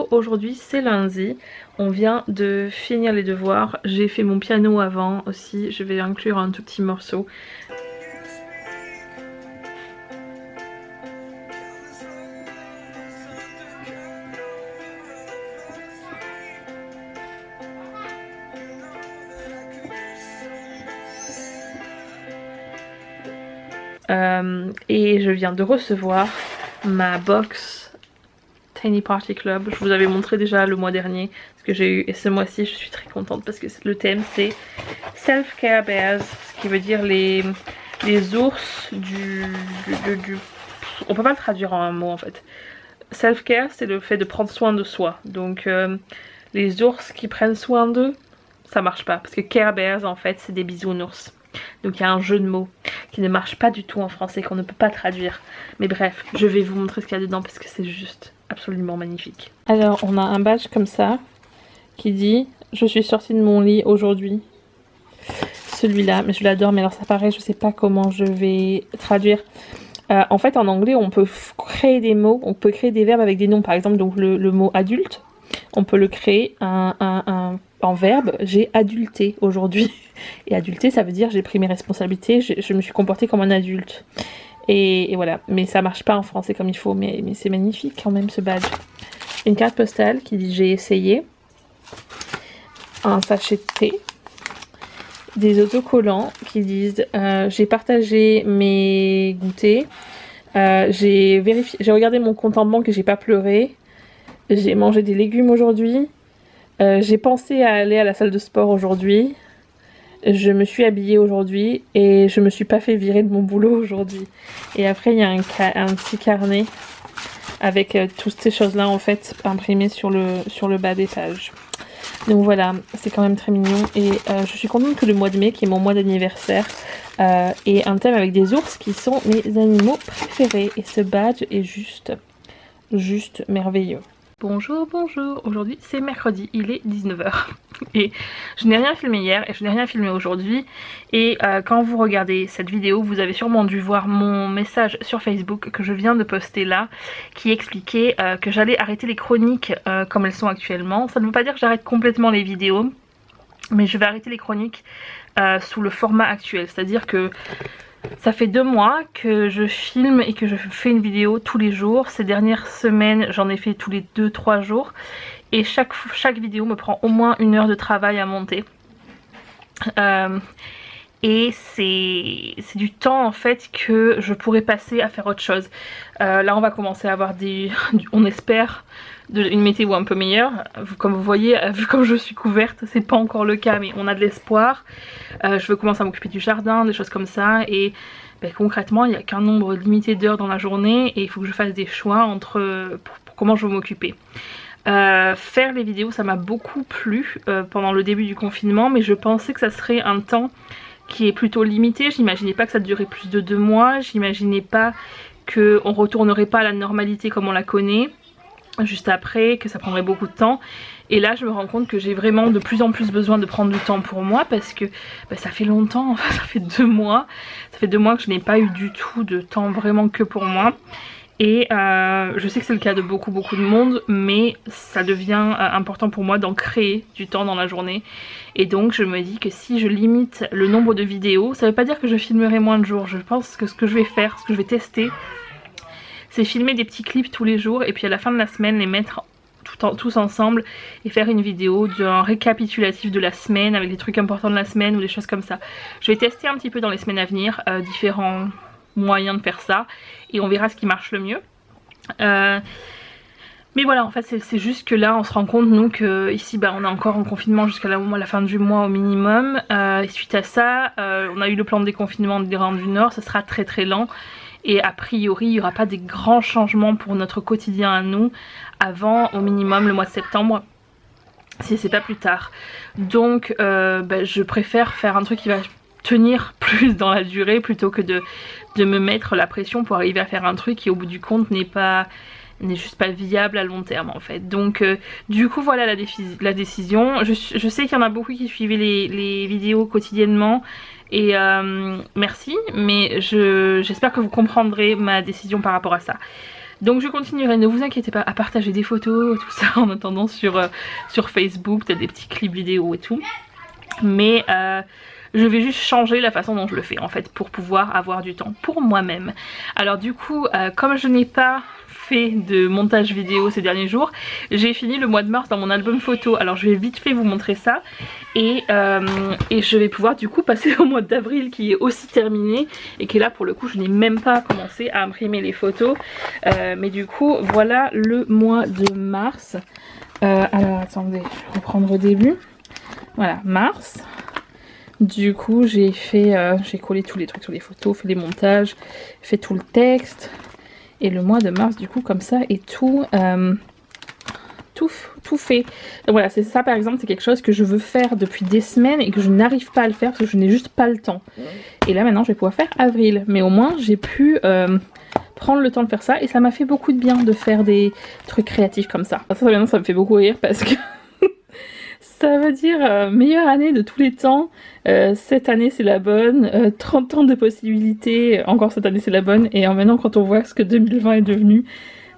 Hello, aujourd'hui c'est lundi, on vient de finir les devoirs, j'ai fait mon piano avant aussi, je vais inclure un tout petit morceau. Et je viens de recevoir ma box Tiny Party Club. Je vous avais montré déjà le mois dernier ce que j'ai eu et ce mois-ci je suis très contente parce que le thème c'est Self-Care Bears, ce qui veut dire les ours on peut pas le traduire en un mot en fait. Self-care c'est le fait de prendre soin de soi, donc les ours qui prennent soin d'eux, ça marche pas parce que Care Bears en fait c'est des bisounours. Donc il y a un jeu de mots qui ne marche pas du tout en français, qu'on ne peut pas traduire. Mais bref, je vais vous montrer ce qu'il y a dedans parce que c'est juste absolument magnifique. Alors on a un badge comme ça qui dit « Je suis sortie de mon lit aujourd'hui ». Celui-là, mais je l'adore, mais alors ça paraît, je sais pas comment je vais traduire. En fait en anglais on peut créer des mots, on peut créer des verbes avec des noms. Par exemple donc le mot adulte, on peut le créer en verbe, j'ai adulté aujourd'hui. Et adulté ça veut dire j'ai pris mes responsabilités, je me suis comportée comme un adulte. Et voilà, mais ça marche pas en français comme il faut, mais c'est magnifique quand même ce badge. Une carte postale qui dit j'ai essayé, un sachet de thé, des autocollants qui disent j'ai partagé mes goûters, j'ai regardé mon compte en banque et j'ai pas pleuré, j'ai mangé des légumes aujourd'hui, j'ai pensé à aller à la salle de sport aujourd'hui, je me suis habillée aujourd'hui et je me suis pas fait virer de mon boulot aujourd'hui. Et après il y a un petit carnet avec toutes ces choses là en fait imprimées sur le bas des pages. Donc voilà, c'est quand même très mignon et je suis contente que le mois de mai, qui est mon mois d'anniversaire, ait un thème avec des ours qui sont mes animaux préférés. Et ce badge est juste merveilleux. Bonjour, bonjour, aujourd'hui c'est mercredi, il est 19 h et je n'ai rien filmé hier et je n'ai rien filmé aujourd'hui et quand vous regardez cette vidéo vous avez sûrement dû voir mon message sur Facebook que je viens de poster là qui expliquait que j'allais arrêter les chroniques comme elles sont actuellement. Ça ne veut pas dire que j'arrête complètement les vidéos, mais je vais arrêter les chroniques sous le format actuel, c'est-à-dire que ça fait 2 mois que je filme et que je fais une vidéo tous les jours. Ces dernières semaines, j'en ai fait tous les 2-3 jours. Et chaque vidéo me prend au moins 1 heure de travail à monter. Et c'est du temps en fait que je pourrais passer à faire autre chose. Là on va commencer à avoir on espère une météo un peu meilleure. Comme vous voyez, vu comme je suis couverte, c'est pas encore le cas, mais on a de l'espoir. Je veux commencer à m'occuper du jardin, des choses comme ça. Et concrètement, il n'y a qu'un nombre limité d'heures dans la journée et il faut que je fasse des choix pour comment je veux m'occuper. Faire les vidéos, ça m'a beaucoup plu pendant le début du confinement, mais je pensais que ça serait un temps qui est plutôt limité. J'imaginais pas que ça durait plus de 2 mois, j'imaginais pas qu'on retournerait pas à la normalité comme on la connaît juste après, que ça prendrait beaucoup de temps. Et là je me rends compte que j'ai vraiment de plus en plus besoin de prendre du temps pour moi parce que ça fait longtemps, ça fait 2 mois, ça fait 2 mois que je n'ai pas eu du tout de temps vraiment que pour moi. Et je sais que c'est le cas de beaucoup de monde, mais ça devient important pour moi d'en créer du temps dans la journée. Et donc je me dis que si je limite le nombre de vidéos, ça veut pas dire que je filmerai moins de jours. Je pense que ce que je vais faire, ce que je vais tester, c'est filmer des petits clips tous les jours et puis à la fin de la semaine les mettre tous ensemble et faire une vidéo d'un récapitulatif de la semaine avec des trucs importants de la semaine ou des choses comme ça. Je vais tester un petit peu dans les semaines à venir différents moyens de faire ça et on verra ce qui marche le mieux. Mais voilà, en fait c'est juste que là on se rend compte nous que ici on est encore en confinement jusqu'à la fin du mois au minimum. Et suite à ça on a eu le plan de déconfinement d'Irlande du Nord, ça sera très lent. Et a priori il n'y aura pas des grands changements pour notre quotidien à nous avant au minimum le mois de septembre, si c'est pas plus tard. Donc je préfère faire un truc qui va tenir plus dans la durée plutôt que de me mettre la pression pour arriver à faire un truc qui au bout du compte n'est juste pas viable à long terme en fait. Donc du coup voilà la décision. Je sais qu'il y en a beaucoup qui suivaient les vidéos quotidiennement et merci, mais j'espère que vous comprendrez ma décision par rapport à ça. Donc je continuerai, ne vous inquiétez pas, à partager des photos, tout ça en attendant sur Facebook, peut-être des petits clips vidéo et tout. Mais je vais juste changer la façon dont je le fais en fait pour pouvoir avoir du temps pour moi-même. Alors du coup, comme je n'ai pas fait de montage vidéo ces derniers jours, j'ai fini le mois de mars dans mon album photo. Alors je vais vite fait vous montrer ça et je vais pouvoir du coup passer au mois d'avril qui est aussi terminé et qui est là pour le coup je n'ai même pas commencé à imprimer les photos. Mais du coup voilà le mois de mars. Alors attendez, je vais reprendre au début. Voilà, mars. Du coup j'ai fait, j'ai collé tous les trucs sur les photos, fait les montages, fait tout le texte. Et le mois de mars du coup comme ça est tout fait. Donc voilà, c'est ça par exemple, c'est quelque chose que je veux faire depuis des semaines et que je n'arrive pas à le faire parce que je n'ai juste pas le temps. Et là maintenant je vais pouvoir faire avril. Mais au moins j'ai pu prendre le temps de faire ça et ça m'a fait beaucoup de bien de faire des trucs créatifs comme ça. Ça maintenant ça me fait beaucoup rire parce que ça veut dire meilleure année de tous les temps, cette année c'est la bonne, 30 ans de possibilités, encore cette année c'est la bonne, et maintenant quand on voit ce que 2020 est devenu,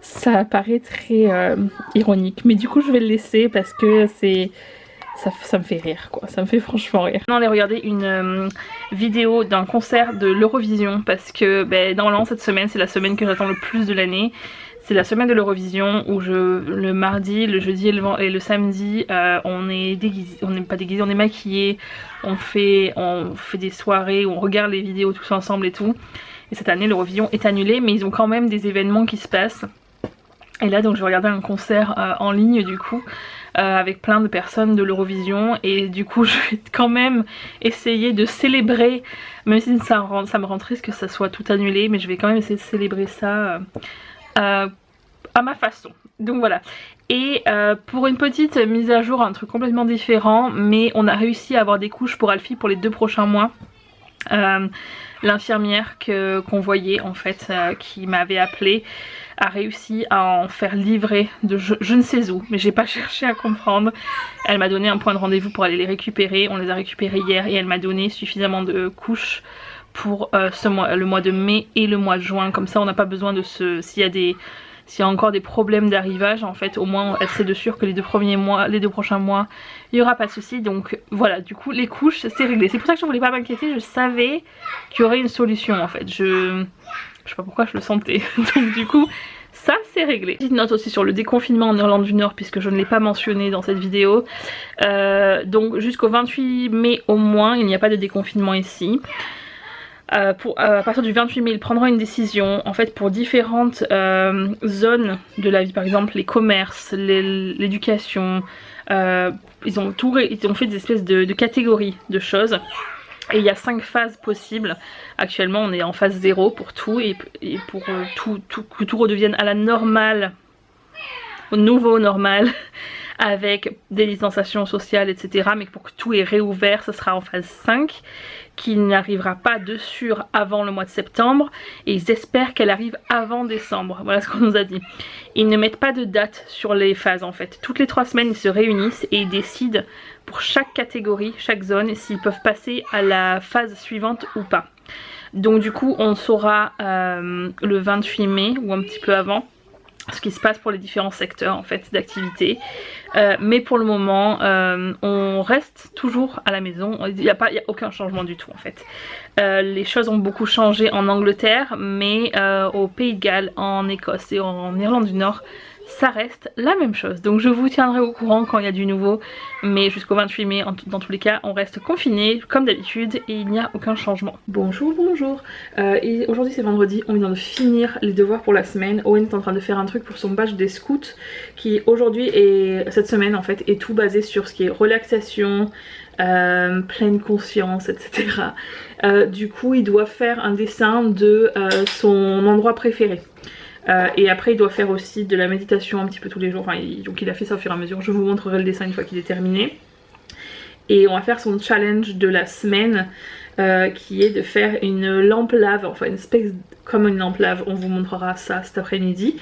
ça paraît très ironique. Mais du coup je vais le laisser parce que ça me fait rire quoi, ça me fait franchement rire. On allait regarder une vidéo d'un concert de l'Eurovision parce que normalement cette semaine c'est la semaine que j'attends le plus de l'année. C'est la semaine de l'Eurovision où le mardi, le jeudi et le samedi on est déguisé, on n'est pas déguisé, on est maquillé, on fait des soirées où on regarde les vidéos tous ensemble et tout. Et cette année l'Eurovision est annulée mais ils ont quand même des événements qui se passent. Et là donc je vais regarder un concert en ligne du coup avec plein de personnes de l'Eurovision et du coup je vais quand même essayer de célébrer, même si ça me rend triste que ça soit tout annulé, mais je vais quand même essayer de célébrer ça à ma façon. Donc voilà. Et pour une petite mise à jour, un truc complètement différent, mais on a réussi à avoir des couches pour Alfie pour les 2 prochains mois. L'infirmière qu'on voyait en fait, qui m'avait appelé, a réussi à en faire livrer de je ne sais où, mais j'ai pas cherché à comprendre. Elle m'a donné un point de rendez-vous pour aller les récupérer, on les a récupérés hier et elle m'a donné suffisamment de couches pour le mois de mai et le mois de juin. Comme ça on n'a pas besoin de s'il y a encore des problèmes d'arrivage, en fait au moins elle sait de sûr que les 2 prochains mois il n'y aura pas de souci. Donc voilà, du coup les couches c'est réglé. C'est pour ça que je voulais pas m'inquiéter, je savais qu'il y aurait une solution en fait. Je sais pas pourquoi je le sentais. Donc du coup ça c'est réglé. Petite note aussi sur le déconfinement en Irlande du Nord puisque je ne l'ai pas mentionné dans cette vidéo. Donc jusqu'au 28 mai au moins il n'y a pas de déconfinement ici. À partir du 28 mai, ils prendront une décision en fait pour différentes zones de la vie, par exemple les commerces, l'éducation. Ils ont fait des espèces de catégories de choses. Et il y a 5 phases possibles. Actuellement on est en phase 0 pour tout et pour que tout redevienne à la normale, au nouveau normal, avec des distanciations sociales etc. Mais pour que tout est réouvert, ça sera en phase 5 qui n'arrivera pas de sûr avant le mois de septembre et ils espèrent qu'elle arrive avant décembre. Voilà ce qu'on nous a dit. Ils ne mettent pas de date sur les phases en fait. Toutes les 3 semaines ils se réunissent et ils décident pour chaque catégorie, chaque zone, s'ils peuvent passer à la phase suivante ou pas. Donc du coup on saura le 28 mai ou un petit peu avant ce qui se passe pour les différents secteurs en fait d'activité. Mais pour le moment on reste toujours à la maison, il n'y a aucun changement du tout en fait. Les choses ont beaucoup changé en Angleterre, mais au Pays de Galles, en Écosse et en Irlande du Nord ça reste la même chose. Donc je vous tiendrai au courant quand il y a du nouveau, mais jusqu'au 28 mai dans tous les cas on reste confinés comme d'habitude et il n'y a aucun changement. Bonjour, et aujourd'hui c'est vendredi, on vient de finir les devoirs pour la semaine. Owen est en train de faire un truc pour son badge des scouts qui aujourd'hui et cette semaine en fait est tout basé sur ce qui est relaxation, pleine conscience etc. Du coup il doit faire un dessin de son endroit préféré. Et après il doit faire aussi de la méditation un petit peu tous les jours, enfin, donc il a fait ça au fur et à mesure. Je vous montrerai le dessin une fois qu'il est terminé. Et on va faire son challenge de la semaine qui est de faire une lampe lave, enfin une espèce comme une lampe lave. On vous montrera ça cet après-midi.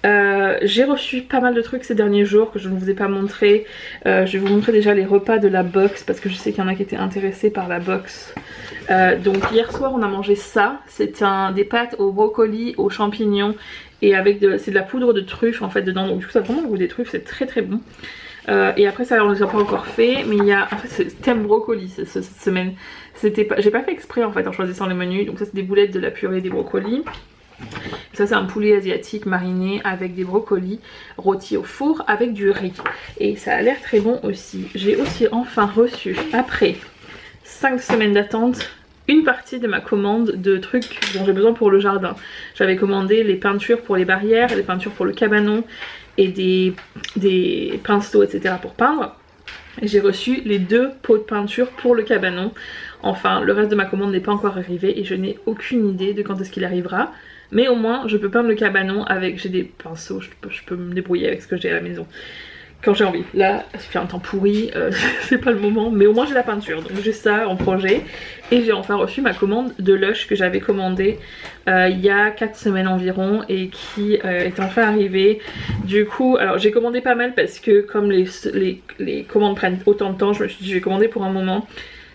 J'ai reçu pas mal de trucs ces derniers jours que je ne vous ai pas montré. Je vais vous montrer déjà les repas de la box parce que je sais qu'il y en a qui étaient intéressés par la box. Donc hier soir on a mangé ça, c'est des pâtes au brocoli, aux champignons et avec c'est de la poudre de truffe en fait dedans, donc du coup ça a vraiment le goût des truffes, c'est très très bon. Et après ça on les a pas encore fait, mais il y a en fait c'est thème brocoli cette semaine. J'ai pas fait exprès en fait en choisissant les menus, donc ça c'est des boulettes de la purée des brocolis. Ça c'est un poulet asiatique mariné avec des brocolis rôtis au four avec du riz. Et ça a l'air très bon aussi. J'ai aussi enfin reçu, après 5 semaines d'attente, une partie de ma commande de trucs dont j'ai besoin pour le jardin. J'avais commandé les peintures pour les barrières, les peintures pour le cabanon et des pinceaux etc pour peindre. Et j'ai reçu les 2 pots de peinture pour le cabanon. Enfin le reste de ma commande n'est pas encore arrivé et je n'ai aucune idée de quand est-ce qu'il arrivera. Mais au moins je peux peindre le cabanon avec, j'ai des pinceaux, je peux me débrouiller avec ce que j'ai à la maison quand j'ai envie. Là il fait un temps pourri, c'est pas le moment, mais au moins j'ai la peinture, donc j'ai ça en projet. Et j'ai enfin reçu ma commande de Lush que j'avais commandée il y a 4 semaines environ et qui est enfin arrivée. Du coup, alors j'ai commandé pas mal parce que comme les commandes prennent autant de temps, je me suis dit je vais commander pour un moment.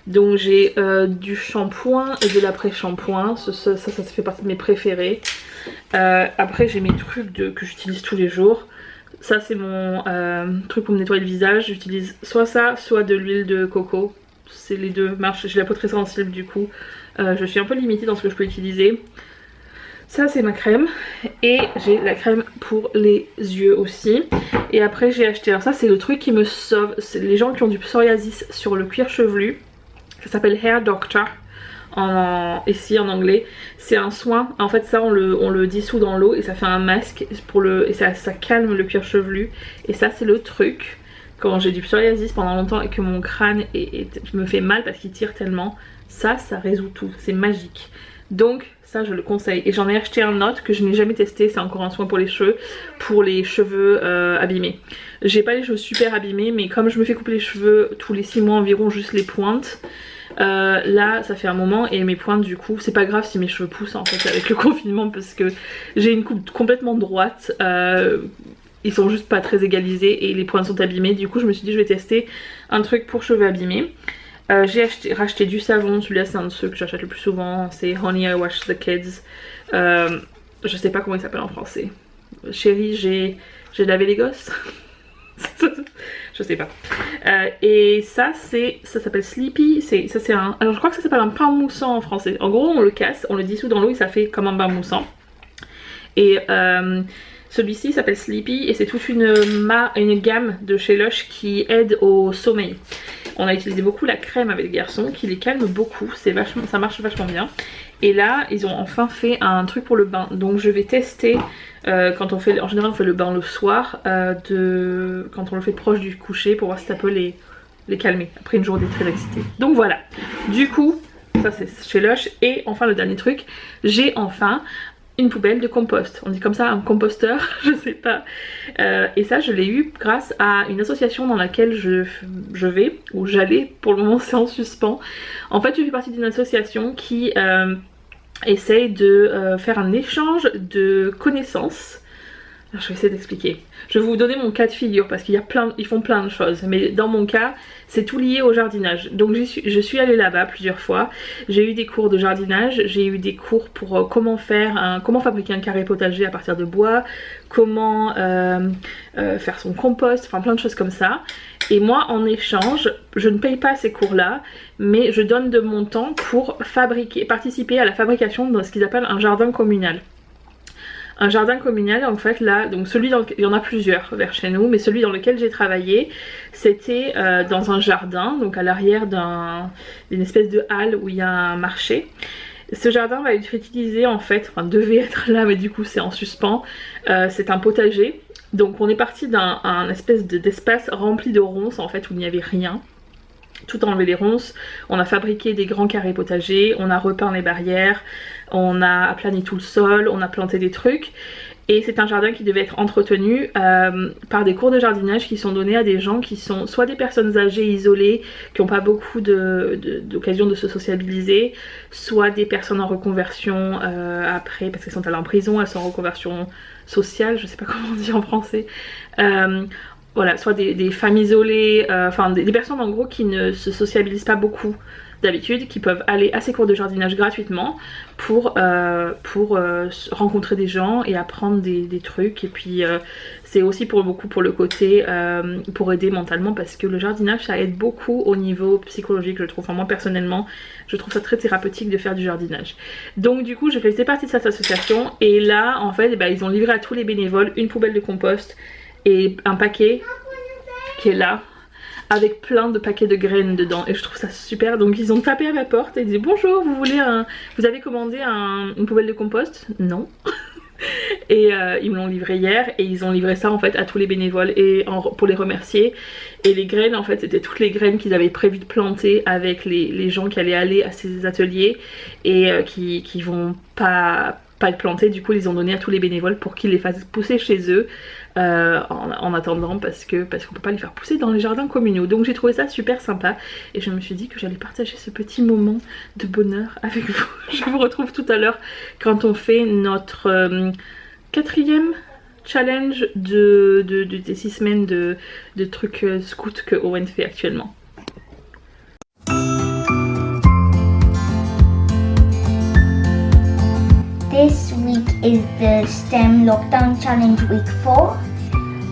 Donc j'ai du shampoing et de l'après-shampoing, ça fait partie de mes préférés. Après j'ai mes trucs que j'utilise tous les jours. Ça c'est mon truc pour me nettoyer le visage, j'utilise soit ça, soit de l'huile de coco. C'est les deux marches, j'ai la peau très sensible du coup. Je suis un peu limitée dans ce que je peux utiliser. Ça c'est ma crème et j'ai la crème pour les yeux aussi. Et après j'ai acheté, alors ça c'est le truc qui me sauve, c'est les gens qui ont du psoriasis sur le cuir chevelu. Ça s'appelle Hair Doctor ici en anglais. C'est un soin, en fait ça on le dissout dans l'eau et ça fait un masque et ça calme le cuir chevelu. Et ça c'est le truc, quand j'ai du psoriasis pendant longtemps et que mon crâne me fait mal parce qu'il tire tellement, ça résout tout, c'est magique. Donc ça je le conseille. Et j'en ai acheté un autre que je n'ai jamais testé, c'est encore un soin pour les cheveux abîmés. J'ai pas les cheveux super abîmés, mais comme je me fais couper les cheveux tous les 6 mois environ, juste les pointes, là ça fait un moment et mes pointes du coup c'est pas grave si mes cheveux poussent en fait avec le confinement parce que j'ai une coupe complètement droite, ils sont juste pas très égalisés et les pointes sont abîmées. Du coup je me suis dit je vais tester un truc pour cheveux abîmés. J'ai racheté du savon, celui-là c'est un de ceux que j'achète le plus souvent, c'est Honey I Wash the Kids. Je sais pas comment il s'appelle en français. Chérie j'ai lavé les gosses. Je sais pas. Et ça s'appelle Sleepy. Alors je crois que ça s'appelle un pain moussant en français. En gros on le casse, on le dissout dans l'eau et ça fait comme un pain moussant. Et celui-ci s'appelle Sleepy et c'est toute une gamme de chez Lush qui aide au sommeil. On a utilisé beaucoup la crème avec les garçons qui les calme beaucoup, ça marche vachement bien. Et là ils ont enfin fait un truc pour le bain, donc je vais tester quand on fait, en général on fait le bain le soir, quand on le fait proche du coucher pour voir si ça peut les calmer après une journée très excitée. Donc voilà, du coup ça c'est chez Lush. Et enfin le dernier truc, j'ai enfin une poubelle de compost, on dit comme ça, un composteur, je sais pas. Et ça je l'ai eu grâce à une association dans laquelle je vais, ou j'allais, pour le moment c'est en suspens. En fait je fais partie d'une association qui essaye de faire un échange de connaissances. Alors, je vais essayer d'expliquer. Je vais vous donner mon cas de figure parce qu'ils font plein de choses. Mais dans mon cas, c'est tout lié au jardinage. Donc je suis allée là-bas plusieurs fois. J'ai eu des cours de jardinage. J'ai eu des cours pour comment fabriquer un carré potager à partir de bois. Comment faire son compost. Enfin plein de choses comme ça. Et moi en échange, je ne paye pas ces cours-là. Mais je donne de mon temps pour participer à la fabrication de ce qu'ils appellent un jardin communal. Un jardin communal en fait là, donc il y en a plusieurs vers chez nous, mais celui dans lequel j'ai travaillé c'était dans un jardin, donc à l'arrière d'une espèce de halle où il y a un marché. Ce jardin va être utilisé en fait, enfin devait être là mais du coup c'est en suspens, c'est un potager. Donc on est parti d'un espèce d'espace rempli de ronces en fait où il n'y avait rien. Tout enlevé les ronces, on a fabriqué des grands carrés potagers, on a repeint les barrières, on a aplani tout le sol, on a planté des trucs. Et c'est un jardin qui devait être entretenu par des cours de jardinage qui sont donnés à des gens qui sont soit des personnes âgées isolées qui n'ont pas beaucoup d'occasion de se sociabiliser, soit des personnes en reconversion après parce qu'elles sont allées en prison, elles sont en reconversion sociale, je sais pas comment on dit en français. voilà, soit des femmes isolées, enfin des personnes en gros qui ne se sociabilisent pas beaucoup d'habitude, qui peuvent aller à ces cours de jardinage gratuitement pour rencontrer des gens et apprendre des trucs. Et puis c'est aussi beaucoup pour le côté pour aider mentalement, parce que le jardinage ça aide beaucoup au niveau psychologique, je trouve. Enfin, moi personnellement je trouve ça très thérapeutique de faire du jardinage. Donc du coup je faisais partie de cette association, et là en fait ils ont livré à tous les bénévoles une poubelle de compost et un paquet qui est là avec plein de paquets de graines dedans, et je trouve ça super. Donc ils ont tapé à ma porte et ils disaient bonjour, vous avez commandé une poubelle de compost? Non. Et ils me l'ont livré hier, et ils ont livré ça en fait à tous les bénévoles pour les remercier. Et les graines en fait c'était toutes les graines qu'ils avaient prévu de planter avec les gens qui allaient aller à ces ateliers et qui vont pas être plantés. Du coup ils les ont donné à tous les bénévoles pour qu'ils les fassent pousser chez eux en attendant, parce qu'on peut pas les faire pousser dans les jardins communaux. Donc j'ai trouvé ça super sympa, et je me suis dit que j'allais partager ce petit moment de bonheur avec vous. Je vous retrouve tout à l'heure quand on fait notre 4e challenge des 6 semaines de trucs scouts que Owen fait actuellement. This week is the STEM Lockdown Challenge week 4,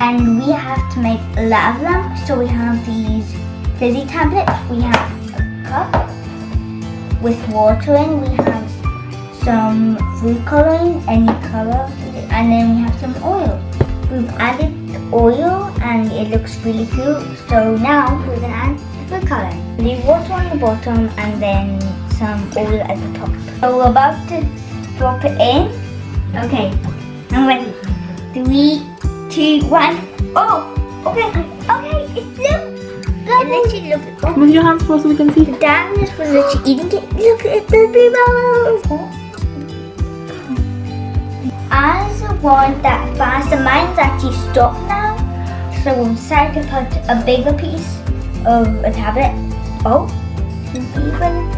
and we have to make a lot of them. So we have these fizzy tablets, we have a cup with water in, we have some food colouring, any colour, and then we have some oil. We've added oil and it looks really cool, so now we're going to add the food colouring. Leave water on the bottom and then some oil at the top. So we're about to drop it in. Okay, I'm ready. 3, 2, 1. Oh, okay, it's it literally looks. Move your hands so we can see. The darkness was literally eating it. Look at the blue bubbles. I want that fast. The mine's actually stopped now, so we decided to put a bigger piece of a tablet. Oh, even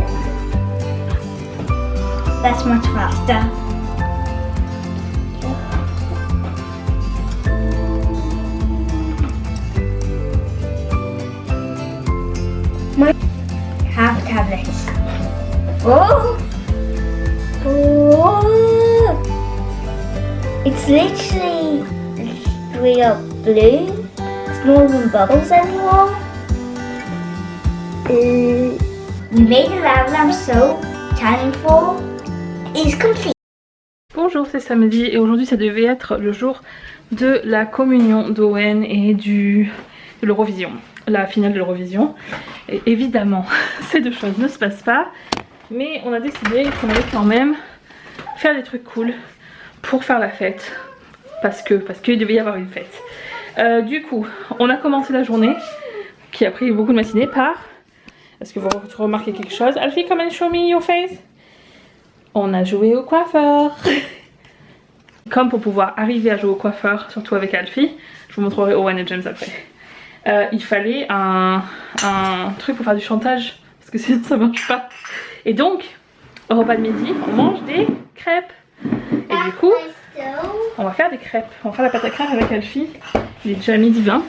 that's much faster. Half tablets. Oh! Oh! It's literally straight up blue. It's not even bubbles anymore. We made a lava lamp, so challenge 4 is complete. Bonjour, c'est samedi et aujourd'hui ça devait être le jour de la communion d'Owen et de l'Eurovision, la finale de l'Eurovision. Et évidemment, ces deux choses ne se passent pas, mais on a décidé qu'on allait quand même faire des trucs cool pour faire la fête, parce qu'il devait y avoir une fête. Du coup, on a commencé la journée, qui a pris beaucoup de matinée, par... Est-ce que vous remarquez quelque chose? Alfie, come and show me your face. On a joué au coiffeur. Comme pour pouvoir arriver à jouer au coiffeur, surtout avec Alfie, je vous montrerai Owen et James après. Il fallait un truc pour faire du chantage, parce que sinon ça marche pas. Et donc, au repas de midi, on mange des crêpes. Et du coup, on va faire des crêpes. On va faire la pâte à crêpes avec Alfie. Il est déjà midi 20.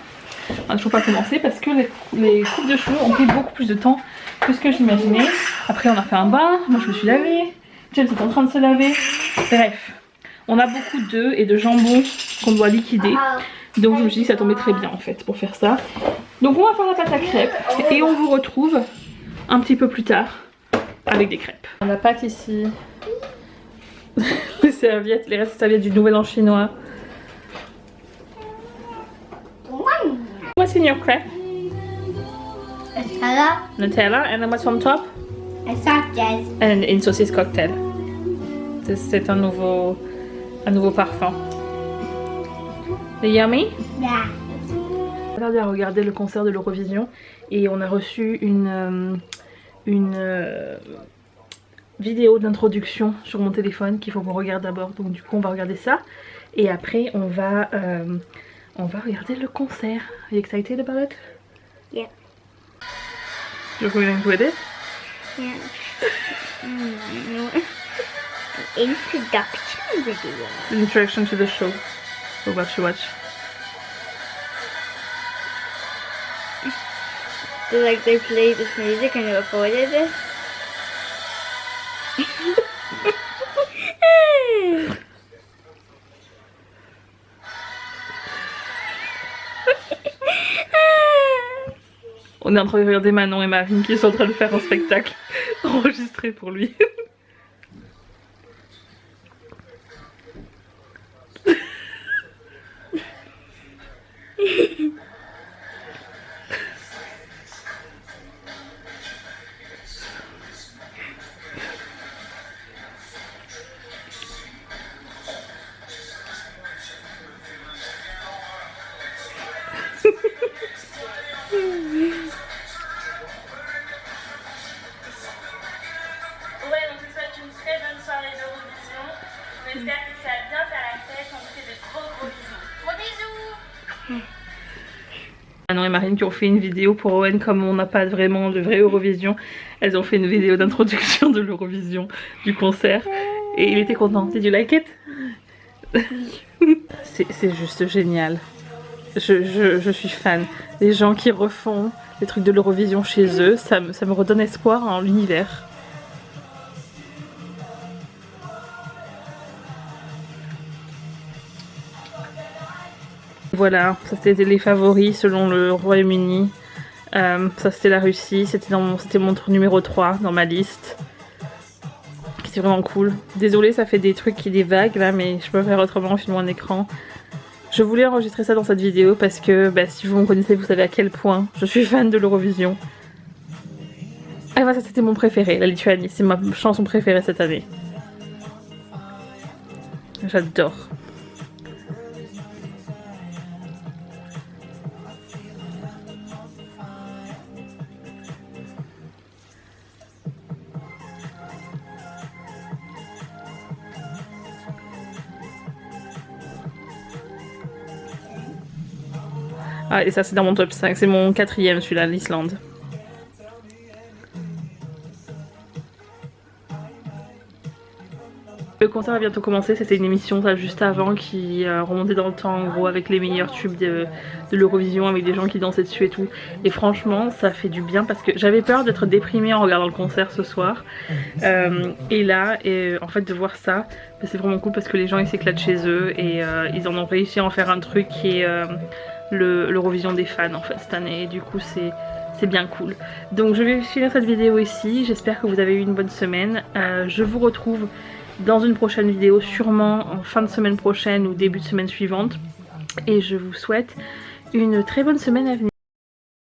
On n'a toujours pas commencé parce que les coupes de cheveux ont pris beaucoup plus de temps que ce que j'imaginais. Après on a fait un bain, moi je me suis lavée, James est en train de se laver. Bref, on a beaucoup d'œufs et de jambon qu'on doit liquider. Donc je me suis dit que ça tombait très bien en fait pour faire ça. Donc on va faire la pâte à crêpes et on vous retrouve un petit peu plus tard avec des crêpes. On a la pâte ici. Les serviettes, les restes de serviettes du nouvel an chinois. What's in your crepe? Nutella, and then what's on top? Sausages. And une saucisse cocktail. C'est un nouveau parfum. C'est yummy? Yeah. On a regardé le concert de l'Eurovision et on a reçu une vidéo d'introduction sur mon téléphone qu'il faut qu'on regarde d'abord. Donc du coup on va regarder ça et après on va regarder le concert. Are you excited about it? Yeah. You're going with it? Yeah. Introduction video. Introduction to the show. We'll watch. So like they played this music and recorded this. On est en train de regarder Manon et Marine qui sont en train de faire un spectacle enregistré pour lui. Ouais, donc je vous souhaite une très bonne soirée d'Eurovision. J'espère que ça va bien faire la fête. On vous fait de gros bisous. Gros bisous. Manon et Marine qui ont fait une vidéo pour Owen, comme on n'a pas vraiment de vraie Eurovision. Elles ont fait une vidéo d'introduction de l'Eurovision, du concert. Et il était content. Did you like it? C'est juste génial. Je suis fan. Les gens qui refont les trucs de l'Eurovision chez eux, ça me redonne espoir en l'univers. Voilà, ça c'était les favoris selon le Royaume-Uni. Ça c'était la Russie, c'était mon tour numéro 3 dans ma liste. C'est vraiment cool. Désolée, ça fait des trucs et des vagues là, mais je peux faire autrement en filmant un écran. Je voulais enregistrer ça dans cette vidéo parce que si vous me connaissez, vous savez à quel point je suis fan de l'Eurovision. Ah voilà, ça c'était mon préféré, la Lituanie. C'est ma chanson préférée cette année. J'adore. Ah, et ça c'est dans mon top 5, c'est mon 4e celui-là, l'Islande. Le concert va bientôt commencer, c'était une émission ça, juste avant qui remontait dans le temps en gros avec les meilleurs tubes de l'Eurovision, avec des gens qui dansaient dessus et tout. Et franchement ça fait du bien parce que j'avais peur d'être déprimée en regardant le concert ce soir. Et là, en fait de voir ça, c'est vraiment cool parce que les gens ils s'éclatent chez eux et ils en ont réussi à en faire un truc qui est l'Eurovision des fans en fait cette année. Et du coup c'est bien cool. Donc je vais finir cette vidéo ici, j'espère que vous avez eu une bonne semaine. Je vous retrouve dans une prochaine vidéo, sûrement en fin de semaine prochaine ou début de semaine suivante. Et je vous souhaite une très bonne semaine à venir.